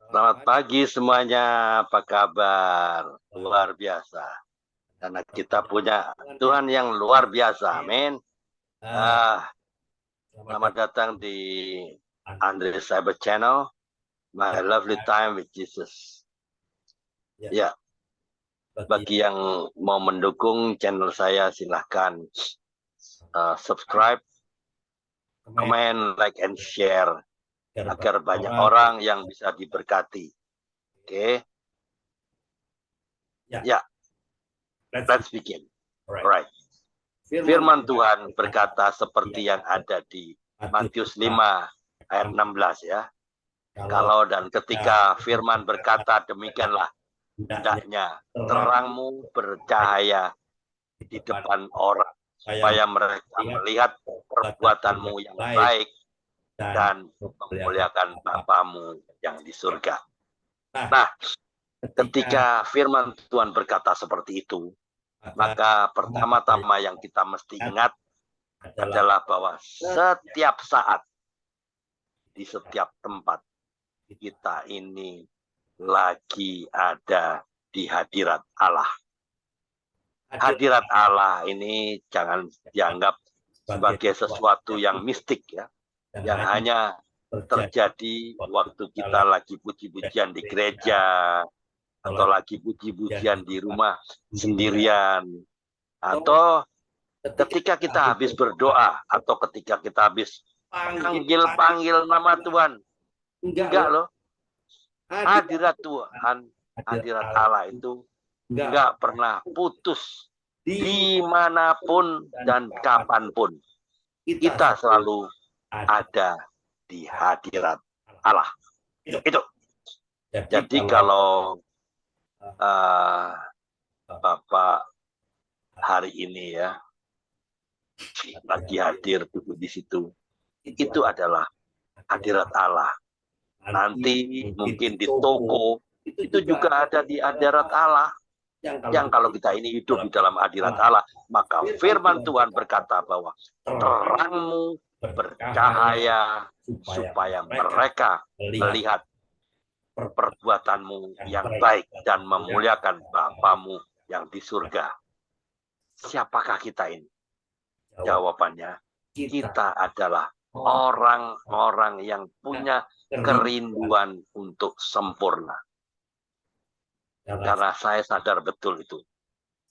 Selamat pagi semuanya, apa kabar? Luar biasa. Karena kita punya Tuhan yang luar biasa, amin. Selamat datang di Andre Cyber Channel, My Lovely Time with Jesus. Ya, bagi yang mau mendukung channel saya, silahkan subscribe, comment, like, and share, agar banyak orang yang bisa diberkati. Oke? Ya, let's begin. Alright. Firman Tuhan berkata seperti yang ada di Matius 5 ayat 16 ya. Kalau dan ketika firman berkata demikianlah, hendaknya terangmu bercahaya di depan orang, supaya mereka melihat perbuatanmu yang baik dan memuliakan Bapamu yang di surga. Nah, ketika firman Tuhan berkata seperti itu, maka pertama-tama yang kita mesti ingat adalah bahwa setiap saat, di setiap tempat, kita ini lagi ada di hadirat Allah. Hadirat Allah ini jangan dianggap sebagai sesuatu yang mistik ya, yang hanya terjadi waktu kita lagi puji-pujian di gereja, atau lagi puji-pujian di rumah sendirian, atau ketika kita habis berdoa, atau ketika kita habis panggil nama Tuhan. Enggak loh. Hadirat Tuhan, hadirat Allah itu enggak pernah putus dimanapun dan kapanpun. Kita selalu ada di hadirat Allah. Itu. Jadi kalau Bapak hari ini ya lagi hadir duduk di situ, itu adalah hadirat Allah. Nanti mungkin di toko itu juga ada di hadirat Allah. Yang kalau kita ini hidup di dalam hadirat Allah, maka firman Tuhan berkata bahwa terangmu bercahaya supaya mereka melihat perbuatanmu yang baik dan memuliakan Bapamu yang di surga. Siapakah kita ini? Jawabannya, kita adalah orang-orang yang punya kerinduan untuk sempurna. Karena saya sadar betul itu.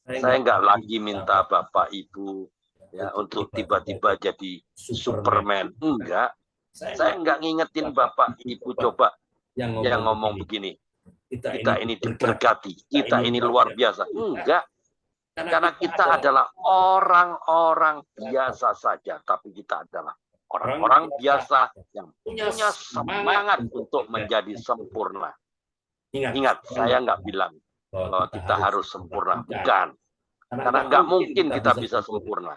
Saya nggak lagi minta Bapak Ibu ya untuk tiba-tiba jadi Superman. Enggak. Saya nggak ngingetin Bapak Ibu coba yang ngomong begini. Kita ini diberkati. Kita ini luar biasa. Enggak. Karena kita adalah orang-orang biasa saja. Tapi kita adalah orang-orang biasa yang punya semangat untuk menjadi sempurna. Ingat, saya nggak bilang bahwa kita harus sempurna. Bukan. Karena nggak mungkin kita bisa sempurna.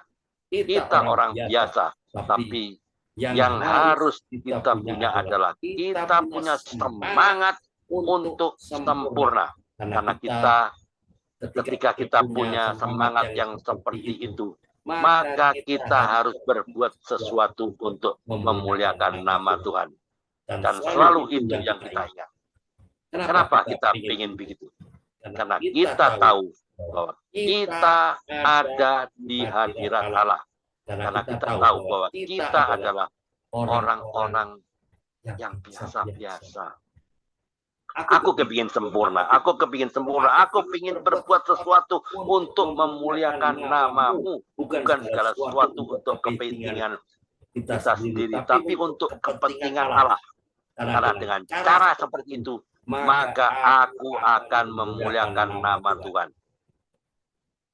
Kita orang biasa. Tapi yang harus kita punya adalah kita punya semangat untuk sempurna. Karena kita, ketika kita punya semangat yang seperti itu, maka kita harus berbuat sesuatu untuk memuliakan nama Tuhan. Dan selalu itu yang kita ingat. Kenapa kita ingin begitu? Karena kita tahu bahwa kita ada di hadirat Allah. Karena kita tahu bahwa kita adalah orang-orang yang biasa-biasa. Aku kepingin sempurna, aku kepingin sempurna, aku ingin berbuat sesuatu untuk memuliakan namamu. Bukan segala sesuatu untuk kepentingan kita sendiri, tapi untuk kepentingan Allah. Karena dengan cara seperti itu, maka aku akan memuliakan nama Tuhan.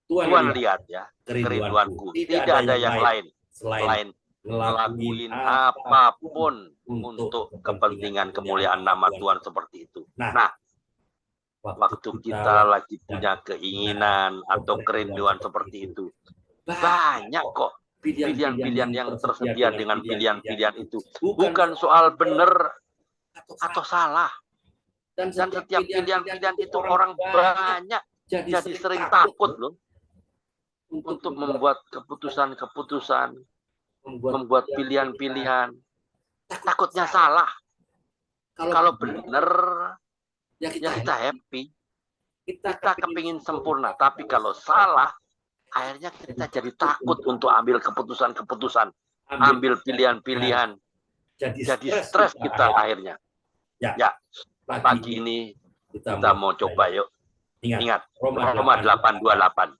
Tuhan lihat ya, kerinduanku. Tidak ada yang lain selain ngelakuin apapun untuk kepentingan kemuliaan nama Tuhan seperti itu. Nah, waktu kita lagi punya keinginan atau kerinduan seperti itu, banyak kok pilihan-pilihan yang tersedia dengan pilihan-pilihan itu. Bukan soal benar atau salah. Dan setiap pilihan-pilihan itu orang banyak jadi sering takut loh untuk membuat keputusan-keputusan, membuat pilihan-pilihan. Takutnya salah. Kalau benar ya kita happy. Kita kepingin sempurna, tapi kalau salah, akhirnya kita jadi takut untuk ambil keputusan-keputusan, ambil pilihan-pilihan. Jadi stres kita akhirnya. Ya, pagi ini kita mau coba yuk. Ingat, Roma 8:28.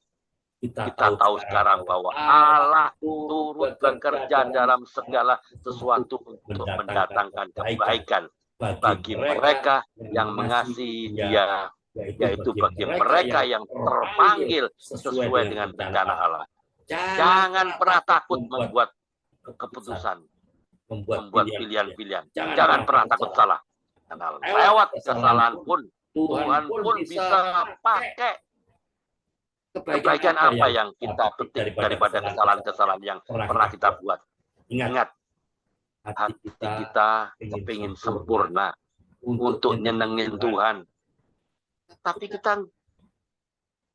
Kita tahu sekarang bahwa Allah turut bekerja dalam segala sesuatu untuk mendatangkan kebaikan bagi mereka yang mengasihi Dia, yaitu bagi mereka yang terpanggil sesuai dengan rencana Allah. Jangan pernah takut membuat keputusan, membuat pilihan-pilihan. Jangan pernah takut salah. Karena lewat kesalahan pun, Tuhan pun bisa pakai kebaikan apa yang kita petik daripada kesalahan-kesalahan yang pernah kita buat. Ingat, hati kita kepingin sempurna untuk nyenengin Tuhan. Tapi kita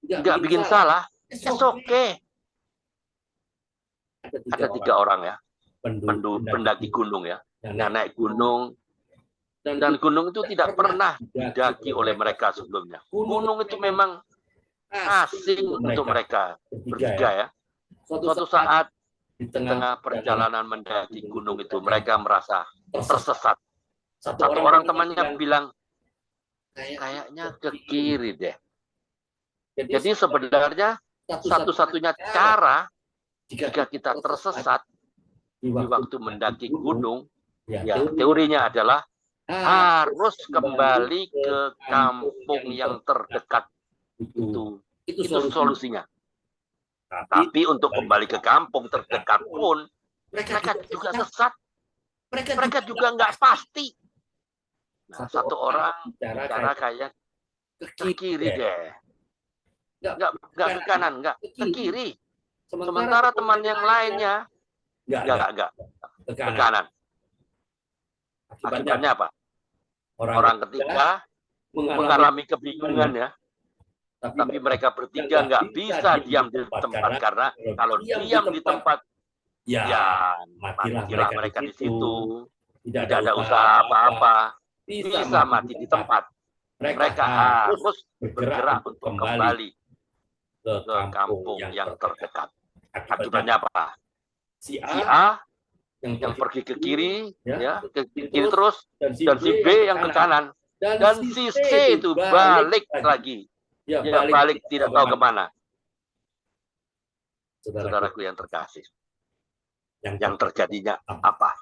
nggak bikin salah, it's okay. Ada 3 orang ya, pendaki gunung ya, yang naik gunung, dan gunung itu tidak pernah didaki oleh mereka sebelumnya. Gunung itu memang asing untuk mereka bertiga ya. Suatu saat di tengah perjalanan mendaki gunung itu, mereka merasa tersesat. Satu orang temannya bilang, kayaknya ke kiri deh. Jadi sebenarnya satu-satunya cara jika kita tersesat di waktu mendaki gunung, ya teorinya adalah harus kembali ke kampung yang terdekat. Itu solusinya. Tapi untuk kembali ke kampung terdekat pun, mereka juga sesat. Mereka juga nggak pasti. Nah, satu orang bicara kayak ke kiri deh. Nggak ke kanan, nggak ke kiri. Sementara teman yang lainnya nggak ke kanan. Akibatnya apa? Orang ketiga mengalami kebingungan ya. Tapi mereka bertiga nggak bisa diam di tempat, karena kalau diam di tempat, ya matilah mereka di situ. Tidak ada usaha apa-apa. Bisa mati di tempat. Mereka harus bergerak untuk kembali ke kampung yang terdekat. Akibatnya apa? Si A yang pergi ke kiri, ya, ke kiri terus, dan si B yang ke kanan, dan si C itu balik lagi, ya balik tidak tahu kemana. Saudaraku yang terkasih, yang terjadinya apa?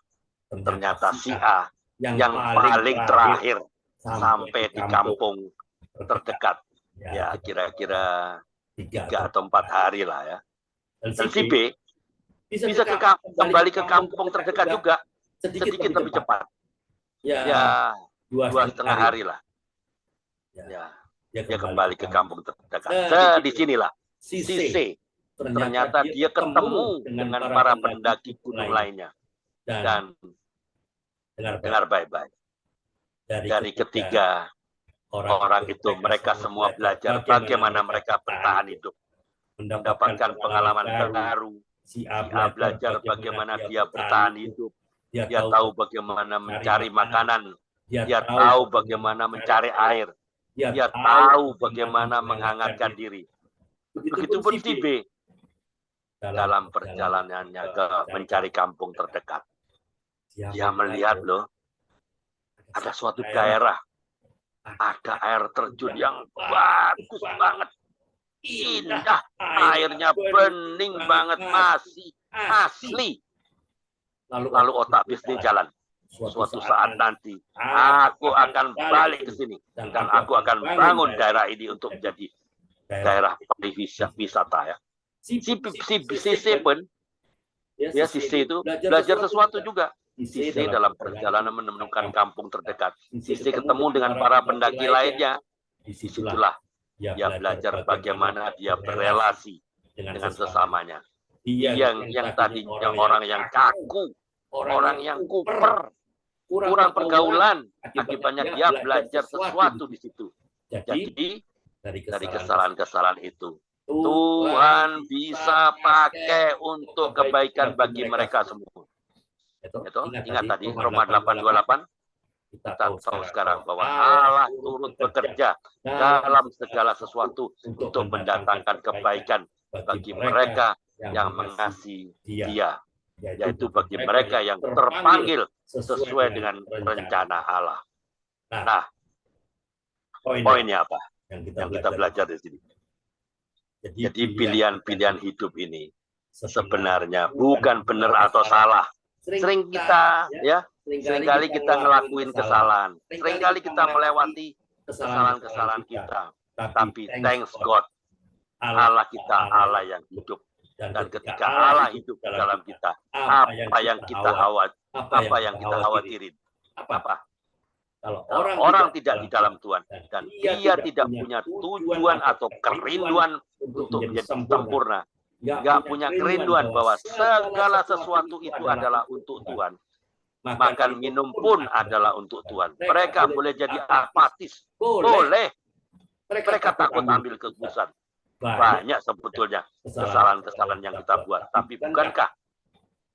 Ternyata si A yang paling terakhir sampai di kampung terdekat, ya kira-kira 3 atau 4 hari lah ya. Dan si B bisa kembali ke kampung terdekat juga sedikit lebih cepat, ya 2,5 hari lah. Ya, dia kembali ke kampung terdekat. Nah, disinilah si C ternyata dia ketemu dengan para pendaki gunung lainnya. Dan dengar baik-baik, dari ketiga orang itu, mereka semua belajar bagaimana mereka bertahan hidup, mendapatkan pengalaman baru. Si A belajar bagaimana dia bertahan hidup, dia tahu bagaimana mencari makanan, dia tahu bagaimana mencari air, dia tahu bagaimana menghangatkan diri. Begitupun si B dalam perjalanannya ke mencari kampung terdekat. Dia melihat loh, ada suatu daerah, ada air terjun yang bagus banget, indah, airnya bening banget, masih asli. Lalu otak bisnis jalan. Suatu saat nanti aku akan balik ke sini dan aku akan bangun daerah ini untuk menjadi daerah pariwisata ya. Si C pun, ya si C itu belajar sesuatu juga. Si C dalam perjalanan menemukan kampung terdekat, si C ketemu dengan para pendaki lainnya. Disitulah dia belajar bagaimana dia berelasi dengan sesamanya. Yang tadinya orang yang kaku, orang yang kuper, kurang pergaulan, akibatnya dia belajar sesuatu di situ. Jadi dari kesalahan-kesalahan itu, Tuhan bisa pakai untuk kebaikan bagi mereka semua. Itu ingat tadi Roma 8:28. Kita tahu sekarang bahwa Allah turut bekerja dalam segala sesuatu untuk mendatangkan kebaikan bagi mereka yang mengasihi Dia, yaitu bagi mereka yang terpanggil sesuai dengan rencana Allah. Nah, poinnya apa yang kita belajar di sini? Jadi pilihan-pilihan hidup ini sebenarnya bukan benar atau salah. Seringkali kita ngelakuin kesalahan. Seringkali kita melewati kesalahan-kesalahan kita. Tapi thanks God, Allah kita Allah yang hidup. Dan ketika Allah hidup dalam kita, apa yang kita khawatirin? Apa? Kalau orang tidak di dalam Tuhan dan dia tidak punya tujuan atau kerinduan untuk menjadi sempurna, nggak punya kerinduan bahwa segala sesuatu itu adalah untuk Tuhan, makan minum pun adalah untuk Tuhan. Mereka boleh jadi apatis, boleh. Mereka takut ambil keputusan. Banyak sebetulnya kesalahan-kesalahan yang kita buat, tapi bukankah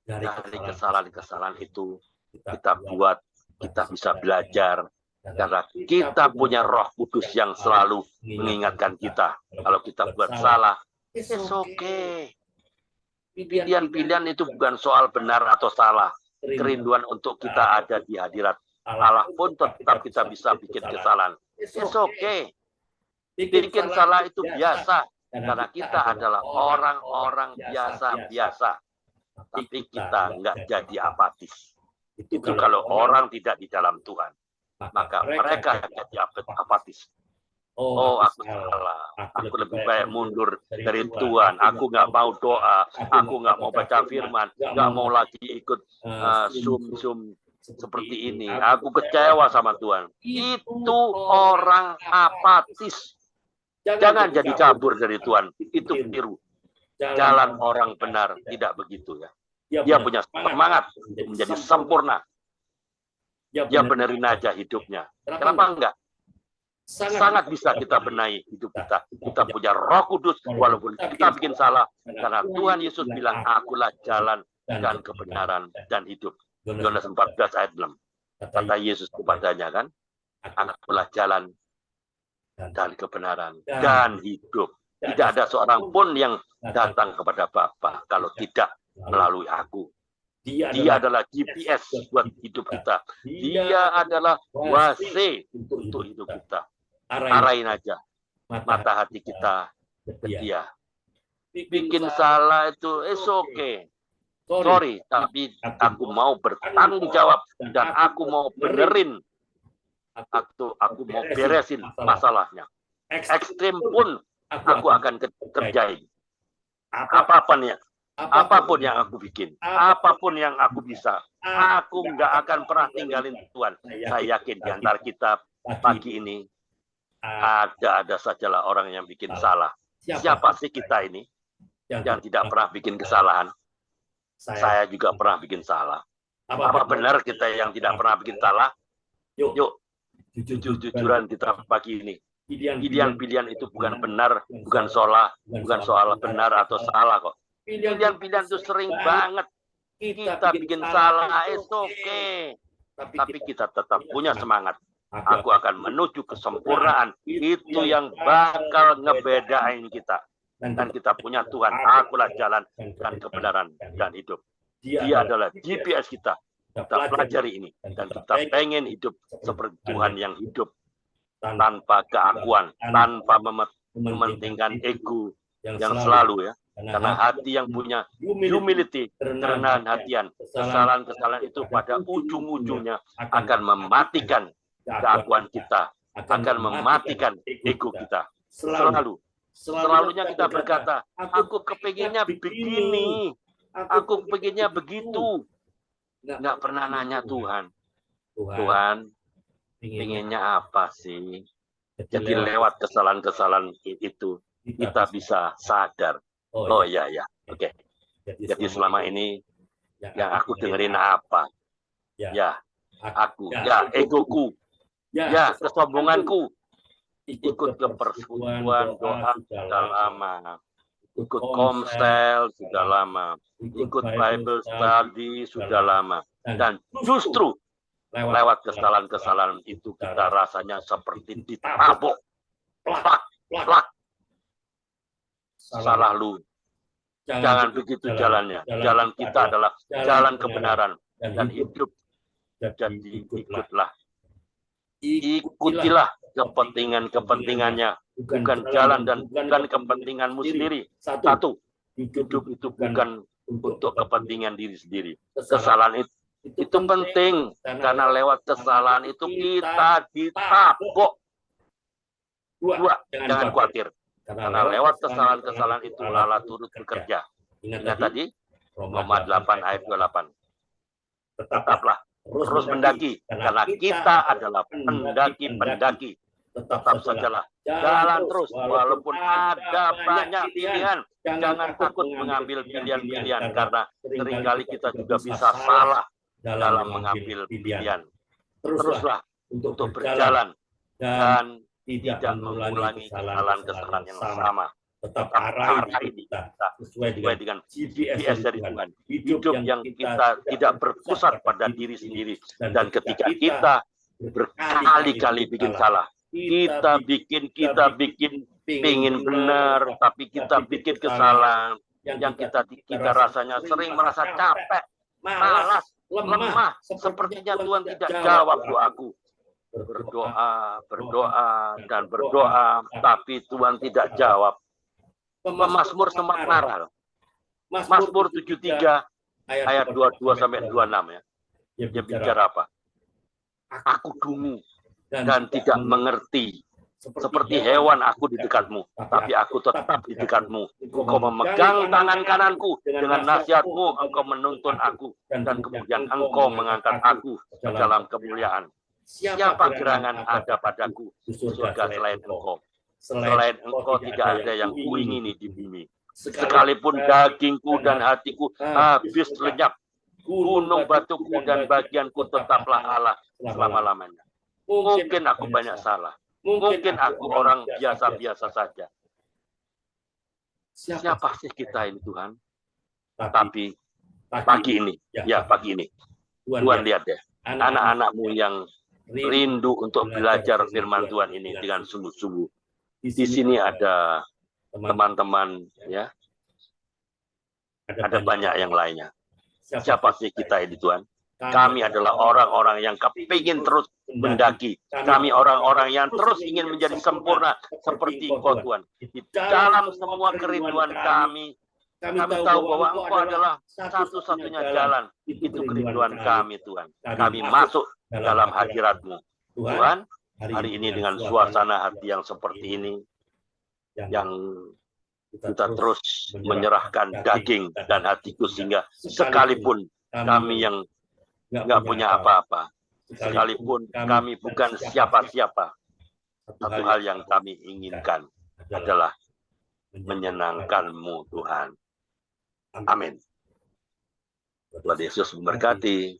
dari kesalahan-kesalahan itu kita buat, kita bisa belajar, karena kita punya Roh Kudus yang selalu mengingatkan kita. Kalau kita buat salah, it's okay. Pilihan-pilihan itu bukan soal benar atau salah. Kerinduan untuk kita ada di hadirat Allah pun tetap kita bisa bikin kesalahan. It's okay. Bikin salah itu biasa, karena kita adalah orang-orang biasa-biasa. Tapi kita nggak jadi apatis. Itu kalau orang tidak di dalam Tuhan, maka mereka jadi apatis. Oh, aku salah. Aku lebih baik mundur dari Tuhan. Aku nggak mau doa. Aku nggak mau baca firman. Nggak mau lagi ikut Zoom seperti ini. Aku kecewa sama Tuhan. Itu orang apatis. Jangan jadi kabur dari Tuhan. Itu keliru. Jalan orang benar tidak begitu ya. Dia punya semangat untuk menjadi sempurna. Dia benerin aja hidupnya. Kenapa enggak? Sangat bisa kita benahi hidup kita. Kita punya Roh Kudus walaupun kita bikin salah. Karena Tuhan Yesus bilang, akulah jalan dan kebenaran dan hidup. Yohanes 14 ayat 6. Kata Yesus kepadanya kan, akulah jalan dan kebenaran dan hidup. Tidak ada seorang pun yang datang kepada Bapa kalau tidak melalui aku. Dia adalah GPS buat hidup kita. Dia adalah wase untuk hidup kita. Arahin aja mata hati kita ke Dia. Bikin salah itu okay. Sorry, tapi aku mau bertanggung jawab dan aku mau benerin. Aku mau beresin masalahnya. Ekstrim pun aku akan kerjain. Apapun yang aku bikin, apapun yang aku bisa, aku nggak akan pernah tinggalin Tuhan. Saya yakin di antara kita pagi ini ada sajalah orang yang bikin salah. Siapa sih kita ini yang tidak pernah bikin kesalahan? Saya juga pernah bikin salah. Apa benar kita yang tidak pernah bikin salah? Yuk, jujur-jujuran kita pagi ini. Pilihan-pilihan itu bukan benar, bukan soal benar atau salah kok. Pilihan-pilihan itu sering banget kita bikin salah, okay. Tapi kita tetap punya semangat. Aku akan menuju kesempurnaan. Itu yang bakal ngebedain kita. Dan kita punya Tuhan. Akulah jalan dan kebenaran dan hidup. Dia adalah GPS kita. Kita pelajari ini. Dan kita pengen hidup seperti Tuhan yang hidup. Tanpa keakuan. Tanpa mementingkan ego yang selalu ya. Karena hati yang punya humility, kerendahan hatian, kesalahan-kesalahan itu pada ujung-ujungnya akan mematikan keakuan kita, akan mematikan ego kita. Selalunya kita berkata, aku kepinginnya begini, aku kepinginnya begitu. Nggak pernah nanya Tuhan, pinginnya apa sih? Jadi lewat kesalahan-kesalahan itu, kita bisa sadar. Oh ya, oke. Jadi selama ini yang aku dengerin apa? Ya, egoku, kesombonganku. Ikut ke persekutuan doa sudah lama, ikut komsel sudah lama, ikut Bible study sudah lama, dan justru lewat kesalahan-kesalahan itu kita rasanya seperti ditabok, plak, plak. Salah lu. Jangan begitu jalannya. Jalan kita adalah jalan kebenaran dan hidup. Jadi ikutilah kepentingannya, bukan jalan dan bukan kepentinganmu sendiri. Satu, hidup itu bukan untuk kepentingan diri sendiri. Kesalahan itu penting, karena lewat kesalahan itu kita ditabok. Dua, jangan khawatir, karena lewat kesalahan-kesalahan itu Allah turut bekerja. Ingat tadi, Roma 8 ayat 28. Tetaplah terus mendaki, karena kita adalah pendaki-pendaki. Tetap sajalah jalan terus, walaupun ada banyak pilihan. Jangan takut mengambil pilihan-pilihan, karena seringkali kita juga bisa salah dalam mengambil pilihan. Teruslah untuk berjalan dan tidak mengulangi kesalahan-kesalahan yang sama. Tetap arahi kita sesuai dengan GPS dari Tuhan. Hidup yang kita tidak berpusat pada diri sendiri. Dan ketika kita berkali-kali bikin salah, kita bikin pingin benar, tapi kita bikin kesalahan yang kita rasanya sering merasa capek, malas, lemah. Sepertinya Tuhan tidak jawab doaku. Berdoa, tapi Tuhan tidak jawab. Mazmur sempat marah. Mazmur 73 ayat 22 sampai 26 ya. Dia bicara apa? Aku dungu dan tidak mengerti. Seperti hewan aku di dekatmu, tapi aku tetap di dekatmu. Engkau memegang tangan kananku, dengan nasihatmu engkau menuntun aku, dan kemudian engkau mengangkat aku ke dalam kemuliaan. Siapa gerangan ada padaku di surga selain engkau? Selain engkau tidak ada yang kuingini di bumi. Sekalipun dagingku dan hatiku habis lenyap, gunung batuku dan bagianku tetaplah Allah selama-lamanya. Mungkin aku banyak salah. Mungkin aku orang biasa-biasa saja. Siapa sih kita ini Tuhan? Tapi pagi ini, Tuhan lihat deh, anak-anakmu yang rindu untuk belajar firman Tuhan ini dengan sungguh-sungguh. Di sini ada teman-teman, ya, ada banyak yang lainnya. Siapa sih kita ini Tuhan? Kami adalah orang-orang yang kepingin terus mendaki. Kami orang-orang yang terus ingin menjadi sempurna seperti Engkau Tuhan. Di dalam semua kerinduan kami tahu bahwa Engkau adalah satu-satunya jalan. Itu kerinduan kami Tuhan. Kami masuk dalam hadirat-Mu. Tuhan, hari ini dengan suasana hati yang seperti ini, yang kita terus menyerahkan daging dan hatiku, sehingga sekalipun kami yang nggak punya apa-apa, sekalipun kami bukan siapa-siapa, satu hal yang kami inginkan adalah menyenangkan-Mu Tuhan. Amin. Tuhan Yesus memberkati.